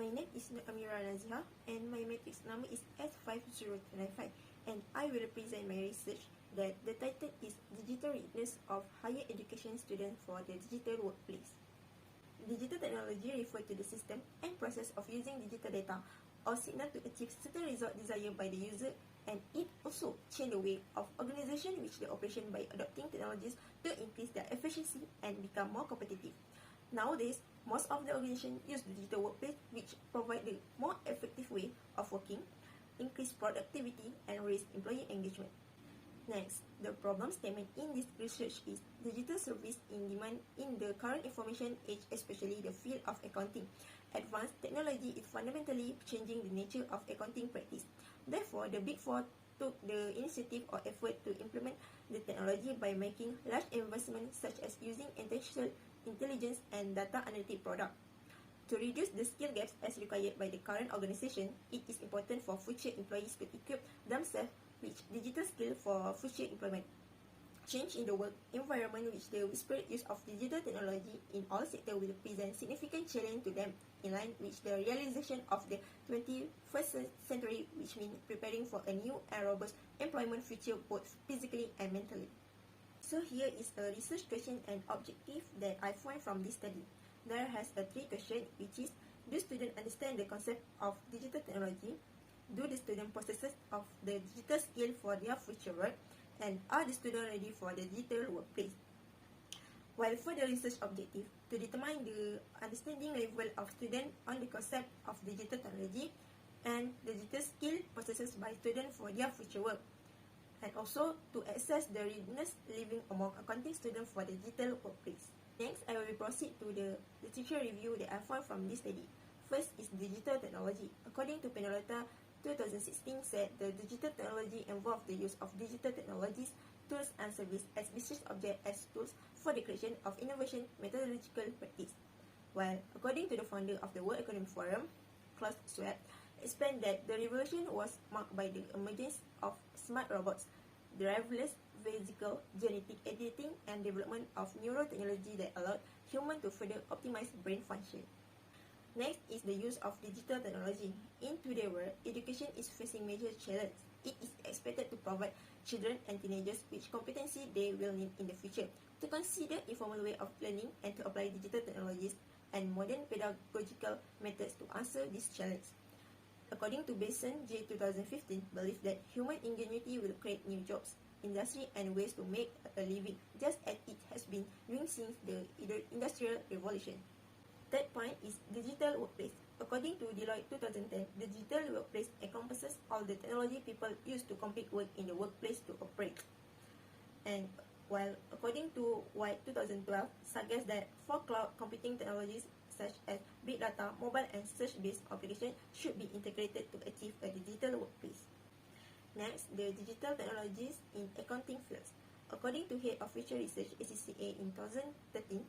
My name is Amira Naziha and my matrix number is S50295, and I will present my research that the title is Digital Readiness of Higher Education Students for the Digital Workplace. Digital technology refers to the system and process of using digital data or signal to achieve certain result desired by the user, and it also change the way of organization which the operation by adopting technologies to increase their efficiency and become more competitive. Nowadays, most of the organizations use the digital workplace, which provide the more effective way of working, increase productivity, and raise employee engagement. Next, the problem statement in this research is digital service in demand in the current information age, especially the field of accounting. Advanced technology is fundamentally changing the nature of accounting practice. Therefore, the Big Four took the initiative or effort to implement the technology by making large investments such as using artificial intelligence and data analytic product. To reduce the skill gaps as required by the current organization, it is important for future employees to equip themselves with digital skills for future employment. Change in the work environment which the widespread use of digital technology in all sectors will present significant challenge to them, in line with the realization of the 21st century, which means preparing for a new and robust employment future both physically and mentally. So here is a research question and objective that I find from this study. There has a 3 question, which is: do students understand the concept of digital technology? Do the student possesses of the digital skill for their future work? And are the students ready for the digital workplace? While for the research objective, to determine the understanding level of students on the concept of digital technology and the digital skill possessed by students for their future work, and also to assess the readiness living among accounting students for the digital workplace. Next, I will proceed to the literature review that I found from this study. First is digital technology. According to Penalata 2016 said the digital technology involves the use of digital technologies, tools and services as business objects as tools for the creation of innovation methodological practice. While according to the founder of the World Economic Forum, Klaus Schwab, explained that the revolution was marked by the emergence of smart robots, driverless vehicle, genetic editing, and development of neurotechnology that allowed humans to further optimize brain function. Next is the use of digital technology. In today's world, education is facing major challenges. It is expected to provide children and teenagers with competency they will need in the future, to consider informal way of learning and to apply digital technologies and modern pedagogical methods to answer this challenge. According to Basin J 2015, believe that human ingenuity will create new jobs, industry and ways to make a living, just as it has been doing since the Industrial Revolution. Third point is digital workplace. According to Deloitte 2010, the digital workplace encompasses all the technology people use to complete work in the workplace to operate. And while according to White 2012, suggests that for cloud computing technologies such as big data, mobile and search-based applications should be integrated to achieve a digital workplace. Next, the digital technologies in accounting fields. According to Head of Future Research ACCA in 2013,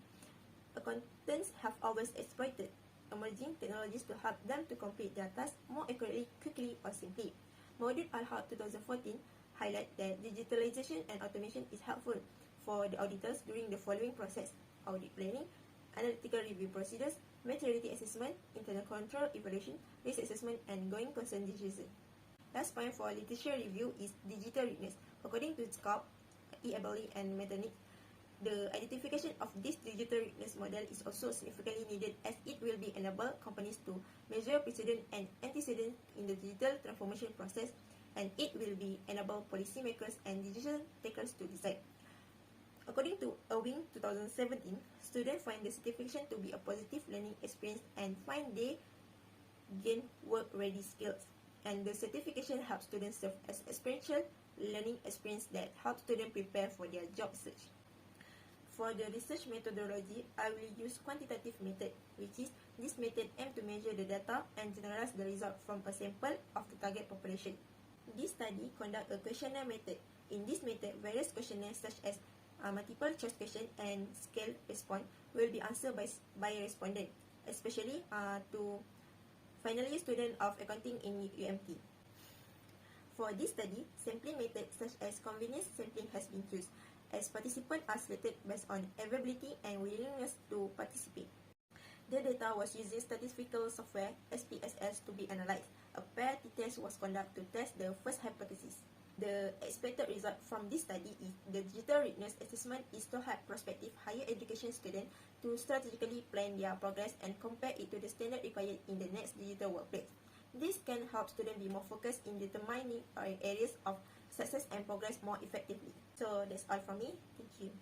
accountants have always exploited emerging technologies to help them to complete their tasks more accurately, quickly, or simply. Module Al-Haq 2014 highlight that digitalization and automation is helpful for the auditors during the following process: audit planning, analytical review procedures, materiality assessment, internal control evaluation, risk assessment, and going concern decision. Last point for literature review is digital readiness. According to Scope, E-Abeli, and Metanic, the identification of this digital readiness model is also significantly needed, as it will be enable companies to measure precedent and antecedent in the digital transformation process, and it will be enable policymakers and decision takers to decide. According to Irving 2017, students find the certification to be a positive learning experience and find they gain work-ready skills. And the certification helps students serve as experiential learning experience that helps students prepare for their job search. For the research methodology, I will use quantitative method, which is this method aims to measure the data and generalize the result from a sample of the target population. This study conduct a questionnaire method. In this method, various questionnaires such as multiple choice question and scale response will be answered by a respondent, especially to finally student of accounting in UMT. For this study, sampling method such as convenience sampling has been used, as participants are selected based on availability and willingness to participate. The data was using statistical software SPSS to be analyzed. A pair t-test was conducted to test the first hypothesis. The expected result from this study is the digital readiness assessment is to help prospective higher education students to strategically plan their progress and compare it to the standard required in the next digital workplace. This can help students be more focused in determining areas of success and progress more effectively. So that's all from me. Thank you.